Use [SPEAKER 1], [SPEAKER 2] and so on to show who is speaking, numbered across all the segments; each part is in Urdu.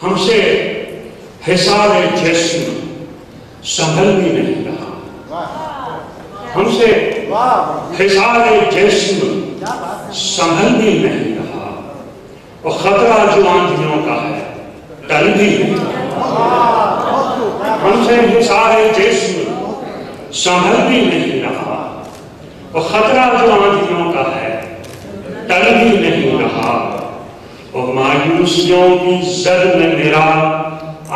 [SPEAKER 1] ہم سے حصار جسم سنبھل بھی نہیں رہا، ہم سے حصار جسم سنبھل بھی نہیں رہا، اور خطرہ جو آندھیوں کا ہے ٹل بھی نہیں رہا، ہم سے حصار جسم سنبھل بھی نہیں رہا، اور خطرہ جو آندھیوں کا ہے ٹل بھی نہیں رہا، اور مایوسیوں کی زد میں میرا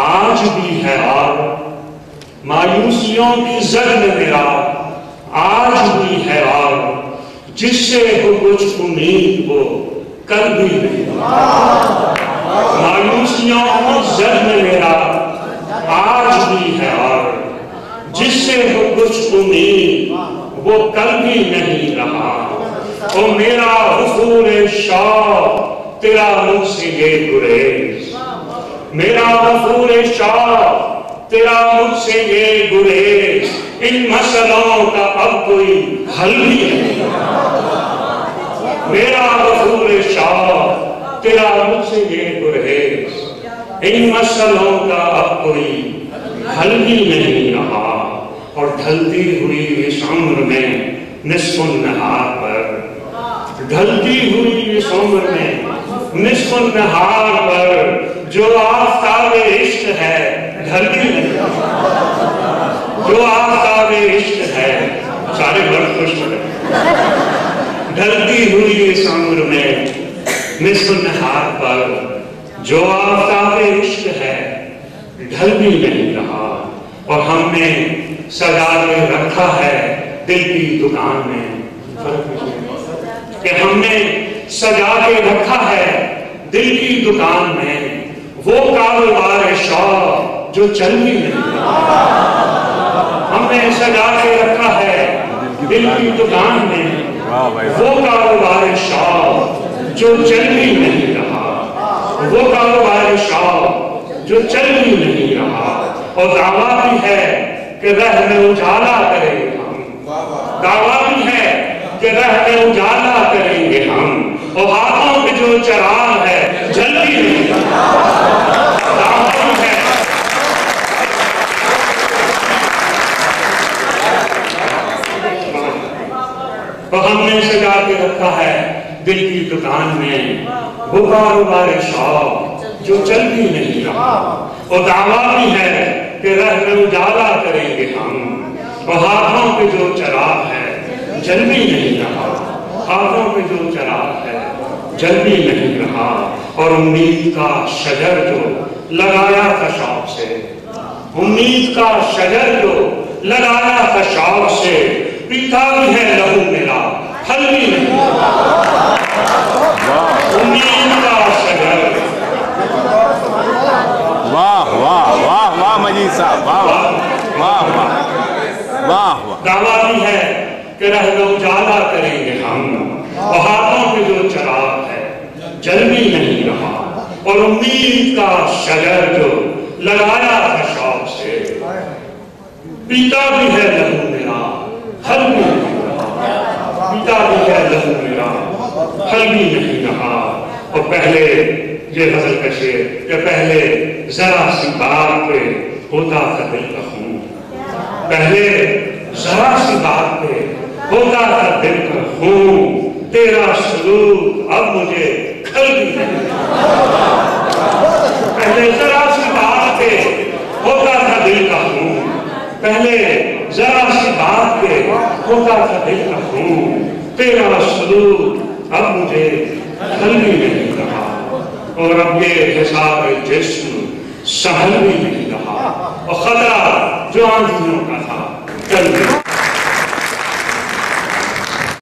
[SPEAKER 1] آج بھی ہے آر، مایوسیوں کی زد میں میرا آج بھی ہے آر، جس سے ہو کچھ امید وہ کل بھی نہیں رہا، مایوسیوں کی زد میں میرا آج بھی ہے آر، جس سے ہو کچھ امید وہ کل بھی نہیں رہا، اور میرا غفور شاہ تیرا مجھ سے یہ گریز، میرا غفور شاہ تیرا مجھ سے یہ گریز، ان مسئلوں کا اب کوئی حل بھی نہیں، میرا غفور شاہ تیرا مجھ سے یہ گریز، ان مسئلوں کا اب کوئی حل بھی نہیں رہا، اور ڈھلتی ہوئی اس عمر میں نصف النہار پر، ڈھلتی ہوئی اس عمر میں نصف النہار پر جو آفتاب عشق ہے ڈھل بھی نہیں رہا، جو آفتاب عشق ہے، سارے بڑھ خوش ہو رہے، ڈھلتی ہوئی اس عمر میں نصف النہار پر جو آفتاب عشق ہے ڈھل بھی نہیں رہا، اور ہم نے سجا کے رکھا ہے دل کی دکان میں، کہ ہم نے سجا کے رکھا ہے دل کی دکان میں وہ کاروبار شاہ جو چل بھی نہیں رہا، ہم نے سجا کے رکھا ہے دل کی دکان میں وہ کاروبار شاہ جو چل بھی نہیں رہا، وہ کاروبار شاہ جو چل بھی نہیں رہا، اور دعویٰ بھی ہے کہ رہ میں اجالا کریں گے ہم، دعویٰ بھی ہے کہ رہ میں اجالا کریں گے ہم، اور ہاتھوں پہ جو چراغ ہے جل بھی نہیں رہا، دعویٰ بھی ہے اور ہم نے سجا کے رکھا ہے دل کی دکان میں وہ کاروبار شاہ جو چل بھی نہیں رہا، اور دعویٰ بھی ہے کہ رہ میں اجالا کریں گے ہم، اور ہاتھوں پہ جو چراغ ہے جل بھی نہیں رہا، ہاتھوں پہ جو چراغ ہے جل بھی نہیں رہا، اور امید کا شجر جو لگایا تھا شوق سے، امید کا شجر جو لگایا تھا شوق سے، پیتا بھی ہے لہو میرا پھل بھی نہیں رہا، امید کا شجر،
[SPEAKER 2] واہ واہ واہ واہ مجید صاحب، واہ واہ واہ واہ واہ،
[SPEAKER 1] دعویٰ بھی ہے کہ رہ میں اجالا کریں گے ہم، اور ہاتھوں پہ جو چراغ ہے جل بھی نہیں رہا، اور امید کا شجر جو لگایا تھا شوق سے، پیتا بھی ہے لہو میرا پھل بھی نہیں رہا، پیتا بھی ہے لہو میرا پھل بھی نہیں رہا، اور پہلے یہ غزل کا شعر کہ پہلے ذرا سی بات پہ ہوتا تھا دل کا خون، پہلے ذرا سی بات پہ ہوتا تھا دل کا خون، تیرا سلوک اب مجھے کھل بھی نہیں رہا، پہلے ذرا سی بات پہ ہوتا تھا دل کا خون، پہلے ذرا سی بات پہ ہوتا تھا دل کا خون، تیرا سلوک اب مجھے کھل بھی نہیں رہا، اور اب یہ حساب جسم سنبھل بھی نہیں رہا، اور خطرہ جو آندھیوں کا تھا ٹل بھی